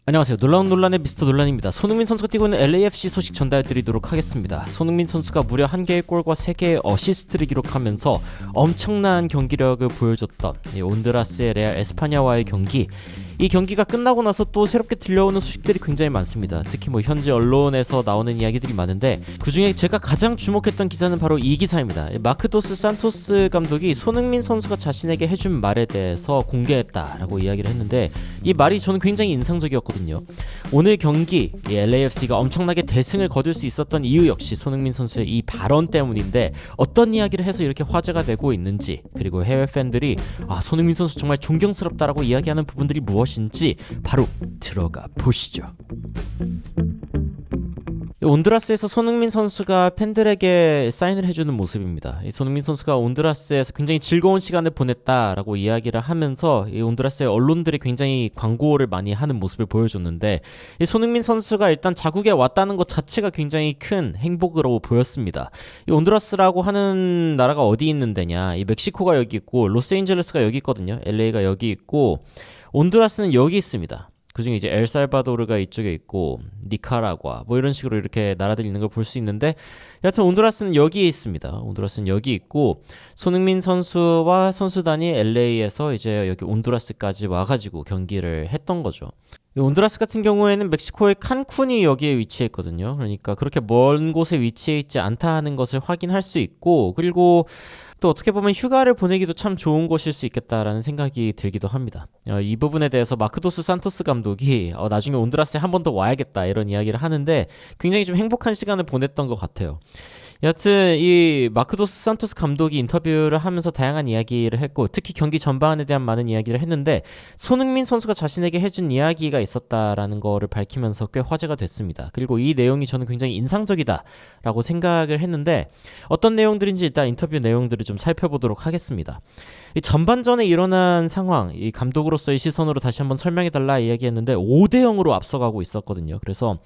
안녕하세요. 놀라운 논란의 미스터 논란입니다. 손흥민 선수가 뛰고 있는 LAFC 소식 전달드리도록 하겠습니다. 손흥민 선수가 무려 1개의 골과 3개의 어시스트를 기록하면서 엄청난 경기력을 보여줬던 온드라스의 레알 에스파냐와의 경기, 이 경기가 끝나고 나서 또 새롭게 들려오는 소식들이 굉장히 많습니다. 특히 현지 언론에서 나오는 이야기들이 많은데, 그중에 제가 가장 주목했던 기사는 바로 이 기사입니다. 마크 도스 산토스 감독이 손흥민 선수가 자신에게 해준 말에 대해서 공개했다라고 이야기를 했는데, 이 말이 저는 굉장히 인상적이었거든요. 오늘 경기 LAFC가 엄청나게 대승을 거둘 수 있었던 이유 역시 손흥민 선수의 이 발언 때문인데, 어떤 이야기를 해서 이렇게 화제가 되고 있는지, 그리고 해외 팬들이 손흥민 선수 정말 존경스럽다라고 이야기하는 부분들이 무엇인지 바로 들어가 보시죠. 온드라스에서 손흥민 선수가 팬들에게 사인을 해주는 모습입니다. 이 손흥민 선수가 온드라스에서 굉장히 즐거운 시간을 보냈다라고 이야기를 하면서 이 온드라스의 언론들이 굉장히 광고를 많이 하는 모습을 보여줬는데, 이 손흥민 선수가 일단 자국에 왔다는 것 자체가 굉장히 큰 행복으로 보였습니다. 이 온드라스라고 하는 나라가 어디 있는 데냐, 이 멕시코가 여기 있고 로스앤젤레스가 여기 있거든요. LA가 여기 있고 온두라스는 여기 있습니다. 그중에 이제 엘살바도르가 이쪽에 있고 니카라과 이런 식으로 이렇게 나라들이 있는 걸 볼 수 있는데, 여하튼 온두라스는 여기에 있습니다. 온두라스는 여기 있고 손흥민 선수와 선수단이 LA에서 이제 여기 온두라스까지 와가지고 경기를 했던 거죠. 온두라스 같은 경우에는 멕시코의 칸쿤이 여기에 위치해 있거든요. 그러니까 그렇게 먼 곳에 위치해 있지 않다는 것을 확인할 수 있고, 그리고 또 어떻게 보면 휴가를 보내기도 참 좋은 곳일 수 있겠다라는 생각이 들기도 합니다. 이 부분에 대해서 마크도스 산토스 감독이 나중에 온두라스에 한 번 더 와야겠다 이런 이야기를 하는데, 굉장히 좀 행복한 시간을 보냈던 것 같아요. 여하튼 이 마크도스 산토스 감독이 인터뷰를 하면서 다양한 이야기를 했고, 특히 경기 전반에 대한 많은 이야기를 했는데, 손흥민 선수가 자신에게 해준 이야기가 있었다라는 거를 밝히면서 꽤 화제가 됐습니다. 그리고 이 내용이 저는 굉장히 인상적이다라고 생각을 했는데, 어떤 내용들인지 일단 인터뷰 내용들을 좀 살펴보도록 하겠습니다. 이 전반전에 일어난 상황, 이 감독으로서의 시선으로 다시 한번 설명해달라 이야기했는데 5대0으로 앞서가고 있었거든요. 그래서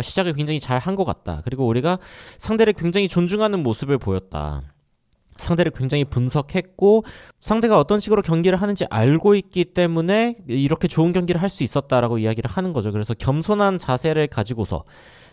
시작을 굉장히 잘 한 것 같다. 그리고 우리가 상대를 굉장히 존중하는 모습을 보였다. 상대를 굉장히 분석했고 상대가 어떤 식으로 경기를 하는지 알고 있기 때문에 이렇게 좋은 경기를 할 수 있었다라고 이야기를 하는 거죠. 그래서 겸손한 자세를 가지고서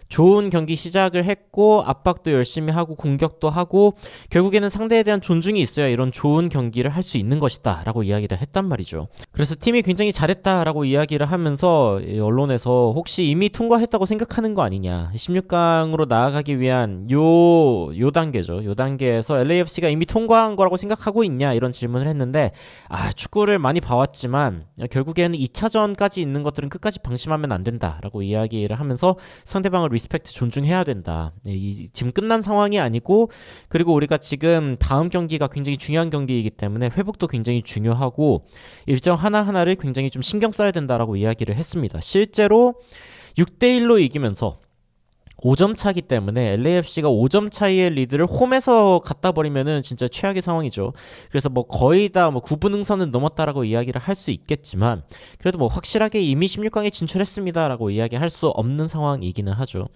좋은 경기 시작을 했고, 압박도 열심히 하고 공격도 하고, 결국에는 상대에 대한 존중이 있어야 이런 좋은 경기를 할 수 있는 것이다 라고 이야기를 했단 말이죠. 그래서 팀이 굉장히 잘했다 라고 이야기를 하면서 언론에서 혹시 이미 통과했다고 생각하는 거 아니냐, 16강으로 나아가기 위한 요 단계죠. 요 단계에서 LAFC가 이미 통과한 거라고 생각하고 있냐 이런 질문을 했는데, 축구를 많이 봐왔지만 결국에는 2차전까지 있는 것들은 끝까지 방심하면 안 된다 라고 이야기를 하면서 상대방을 리스펙트 존중해야 된다. 지금 끝난 상황이 아니고, 그리고 우리가 지금 다음 경기가 굉장히 중요한 경기이기 때문에 회복도 굉장히 중요하고 일정 하나하나를 굉장히 좀 신경 써야 된다라고 이야기를 했습니다. 실제로 6대1로 이기면서 5점 차기 때문에 LAFC가 5점 차이의 리드를 홈에서 갖다 버리면은 진짜 최악의 상황이죠. 그래서 거의 다 9분응선은 넘었다라고 이야기를 할 수 있겠지만, 그래도 확실하게 이미 16강에 진출했습니다라고 이야기할 수 없는 상황이기는 하죠.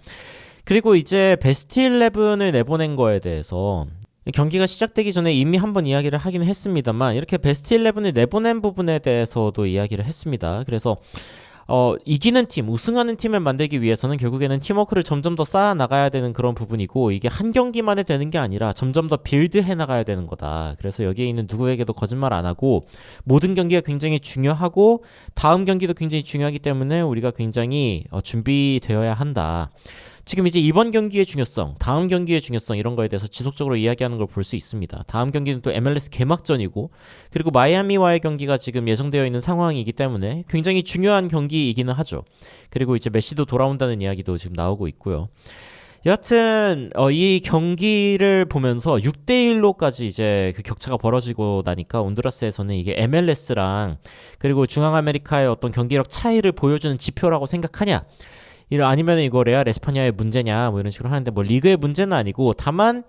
그리고 이제 베스트 11을 내보낸 거에 대해서 경기가 시작되기 전에 이미 한번 이야기를 하긴 했습니다만, 이렇게 베스트 11을 내보낸 부분에 대해서도 이야기를 했습니다. 그래서 이기는 팀, 우승하는 팀을 만들기 위해서는 결국에는 팀워크를 점점 더 쌓아 나가야 되는 그런 부분이고, 이게 한 경기만에 되는 게 아니라 점점 더 빌드해 나가야 되는 거다. 그래서 여기에 있는 누구에게도 거짓말 안 하고 모든 경기가 굉장히 중요하고 다음 경기도 굉장히 중요하기 때문에 우리가 굉장히 준비되어야 한다. 지금 이제 이번 경기의 중요성, 다음 경기의 중요성, 이런 거에 대해서 지속적으로 이야기하는 걸 볼 수 있습니다. 다음 경기는 또 MLS 개막전이고, 그리고 마이애미와의 경기가 지금 예정되어 있는 상황이기 때문에 굉장히 중요한 경기이기는 하죠. 그리고 이제 메시도 돌아온다는 이야기도 지금 나오고 있고요. 여하튼 이 경기를 보면서 6대1로까지 이제 그 격차가 벌어지고 나니까 온두라스에서는 이게 MLS랑 그리고 중앙아메리카의 어떤 경기력 차이를 보여주는 지표라고 생각하냐, 아니면 이거 레알 에스파냐의 문제냐 이런 식으로 하는데, 리그의 문제는 아니고 다만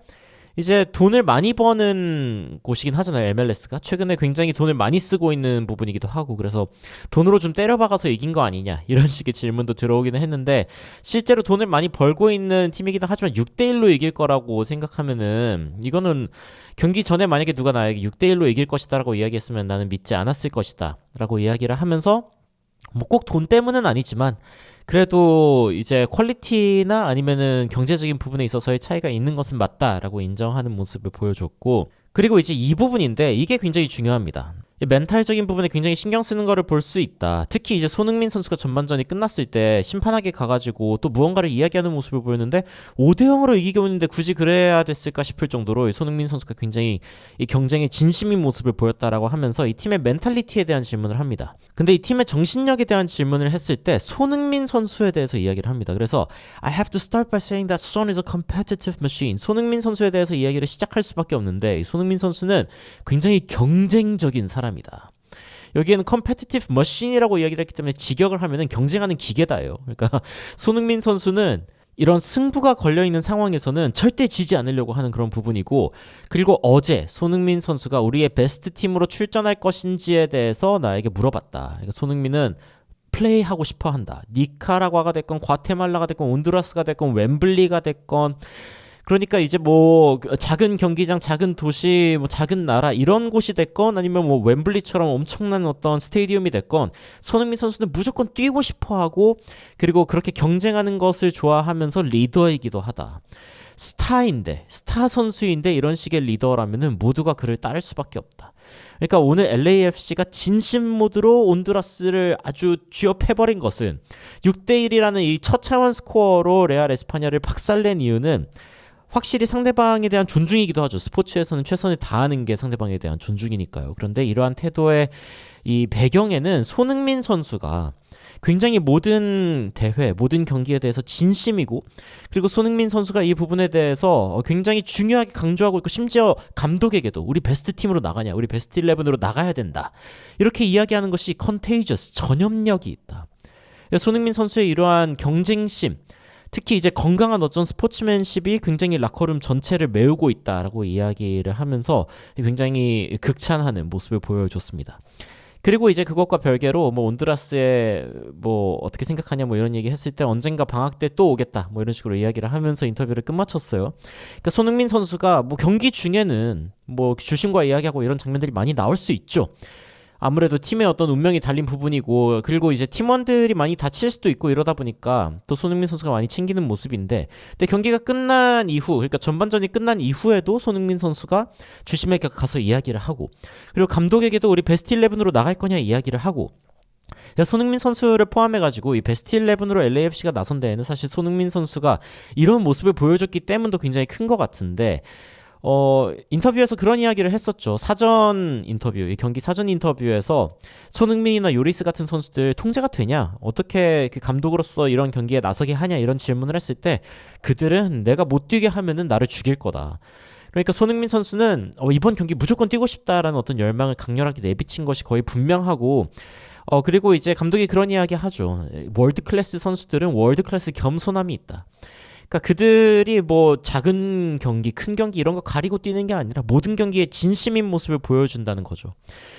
이제 돈을 많이 버는 곳이긴 하잖아요. MLS가 최근에 굉장히 돈을 많이 쓰고 있는 부분이기도 하고, 그래서 돈으로 좀 때려박아서 이긴 거 아니냐 이런 식의 질문도 들어오기는 했는데, 실제로 돈을 많이 벌고 있는 팀이기도 하지만 6대1로 이길 거라고 생각하면은, 이거는 경기 전에 만약에 누가 나에게 6대1로 이길 것이다 라고 이야기했으면 나는 믿지 않았을 것이다 라고 이야기를 하면서 뭐 꼭 돈 때문은 아니지만 그래도 이제 퀄리티나 아니면은 경제적인 부분에 있어서의 차이가 있는 것은 맞다라고 인정하는 모습을 보여줬고, 그리고 이제 이 부분인데 이게 굉장히 중요합니다. 이 멘탈적인 부분에 굉장히 신경 쓰는 거를 볼 수 있다. 특히 이제 손흥민 선수가 전반전이 끝났을 때 심판에게 가가지고 또 무언가를 이야기하는 모습을 보였는데 5대0으로 이기고 있는데 굳이 그래야 됐을까 싶을 정도로 이 손흥민 선수가 굉장히 이 경쟁에 진심인 모습을 보였다라고 하면서 이 팀의 멘탈리티에 대한 질문을 합니다. 근데 이 팀의 정신력에 대한 질문을 했을 때 손흥민 선수에 대해서 이야기를 합니다. 그래서 I have to start by saying that Son is a competitive machine. 손흥민 선수에 대해서 이야기를 시작할 수밖에 없는데 이 손흥민 선수는 굉장히 경쟁적인 사람입니다. 여기에는 컴페티티브 머신이라고 이야기를 했기 때문에 직역을 하면은 경쟁하는 기계다예요. 그러니까 손흥민 선수는 이런 승부가 걸려있는 상황에서는 절대 지지 않으려고 하는 그런 부분이고, 그리고 어제 손흥민 선수가 우리의 베스트 팀으로 출전할 것인지에 대해서 나에게 물어봤다. 그러니까 손흥민은 플레이하고 싶어 한다. 니카라과가 됐건 과테말라가 됐건 온두라스가 됐건 웸블리가 됐건, 그러니까 이제 뭐 작은 경기장, 작은 도시, 뭐 작은 나라 이런 곳이 됐건 아니면 뭐 웸블리처럼 엄청난 어떤 스테디움이 됐건 손흥민 선수는 무조건 뛰고 싶어하고, 그리고 그렇게 경쟁하는 것을 좋아하면서 리더이기도 하다. 스타인데, 스타 선수인데 이런 식의 리더라면은 모두가 그를 따를 수밖에 없다. 그러니까 오늘 LAFC가 진심 모드로 온두라스를 아주 쥐어패버린 것은 6대1이라는 이 처차원 스코어로 레알 에스파냐를 박살낸 이유는 확실히 상대방에 대한 존중이기도 하죠. 스포츠에서는 최선을 다하는 게 상대방에 대한 존중이니까요. 그런데 이러한 태도의 이 배경에는 손흥민 선수가 굉장히 모든 대회, 모든 경기에 대해서 진심이고, 그리고 손흥민 선수가 이 부분에 대해서 굉장히 중요하게 강조하고 있고, 심지어 감독에게도 우리 베스트 팀으로 나가냐, 우리 베스트 11으로 나가야 된다, 이렇게 이야기하는 것이 컨테이저스, 전염력이 있다. 손흥민 선수의 이러한 경쟁심, 특히 이제 건강한 어떤 스포츠맨십이 굉장히 라커룸 전체를 메우고 있다라고 이야기를 하면서 굉장히 극찬하는 모습을 보여줬습니다. 그리고 이제 그것과 별개로 뭐 온두라스에 뭐 어떻게 생각하냐 뭐 이런 얘기 했을 때 언젠가 방학 때 또 오겠다 뭐 이런 식으로 이야기를 하면서 인터뷰를 끝마쳤어요. 그러니까 손흥민 선수가 뭐 경기 중에는 뭐 주심과 이야기하고 이런 장면들이 많이 나올 수 있죠. 아무래도 팀의 어떤 운명이 달린 부분이고, 그리고 이제 팀원들이 많이 다칠 수도 있고 이러다 보니까 또 손흥민 선수가 많이 챙기는 모습인데, 근데 경기가 끝난 이후, 그러니까 전반전이 끝난 이후에도 손흥민 선수가 주심에게 가서 이야기를 하고, 그리고 감독에게도 우리 베스트 11으로 나갈 거냐 이야기를 하고, 손흥민 선수를 포함해가지고 이 베스트 11으로 LAFC가 나선 데에는 사실 손흥민 선수가 이런 모습을 보여줬기 때문도 굉장히 큰 것 같은데, 인터뷰에서 그런 이야기를 했었죠. 사전 인터뷰, 이 경기 사전 인터뷰에서 손흥민이나 요리스 같은 선수들 통제가 되냐? 어떻게 그 감독으로서 이런 경기에 나서게 하냐? 이런 질문을 했을 때 그들은 내가 못 뛰게 하면은 나를 죽일 거다. 그러니까 손흥민 선수는 이번 경기 무조건 뛰고 싶다라는 어떤 열망을 강렬하게 내비친 것이 거의 분명하고, 그리고 이제 감독이 그런 이야기 하죠. 월드 클래스 선수들은 월드 클래스 겸손함이 있다. 그러니까 그들이 뭐 작은 경기, 큰 경기 이런 거 가리고 뛰는 게 아니라 모든 경기에 진심인 모습을 보여준다는 거죠.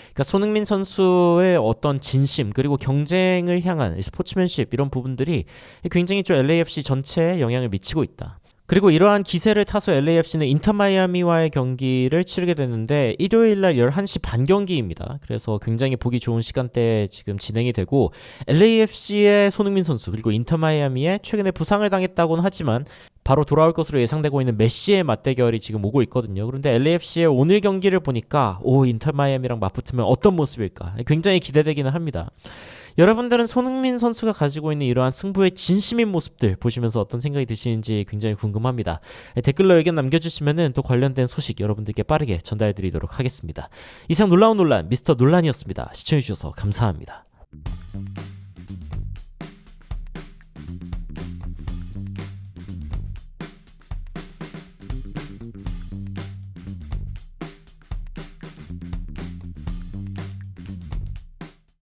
그러니까 손흥민 선수의 어떤 진심, 그리고 경쟁을 향한 스포츠맨십 이런 부분들이 굉장히 좀 LAFC 전체에 영향을 미치고 있다. 그리고 이러한 기세를 타서 LAFC는 인터 마이애미와의 경기를 치르게 되는데 일요일날 11시 반 경기입니다. 그래서 굉장히 보기 좋은 시간대에 지금 진행이 되고, LAFC의 손흥민 선수 그리고 인터 마이애미의 최근에 부상을 당했다고는 하지만 바로 돌아올 것으로 예상되고 있는 메시의 맞대결이 지금 오고 있거든요. 그런데 LAFC의 오늘 경기를 보니까 인터 마이애미랑 맞붙으면 어떤 모습일까 굉장히 기대되기는 합니다. 여러분들은 손흥민 선수가 가지고 있는 이러한 승부의 진심인 모습들 보시면서 어떤 생각이 드시는지 굉장히 궁금합니다. 댓글로 의견 남겨주시면 또 관련된 소식 여러분들께 빠르게 전달해드리도록 하겠습니다. 이상 놀라운 논란 미스터 논란이었습니다. 시청해주셔서 감사합니다.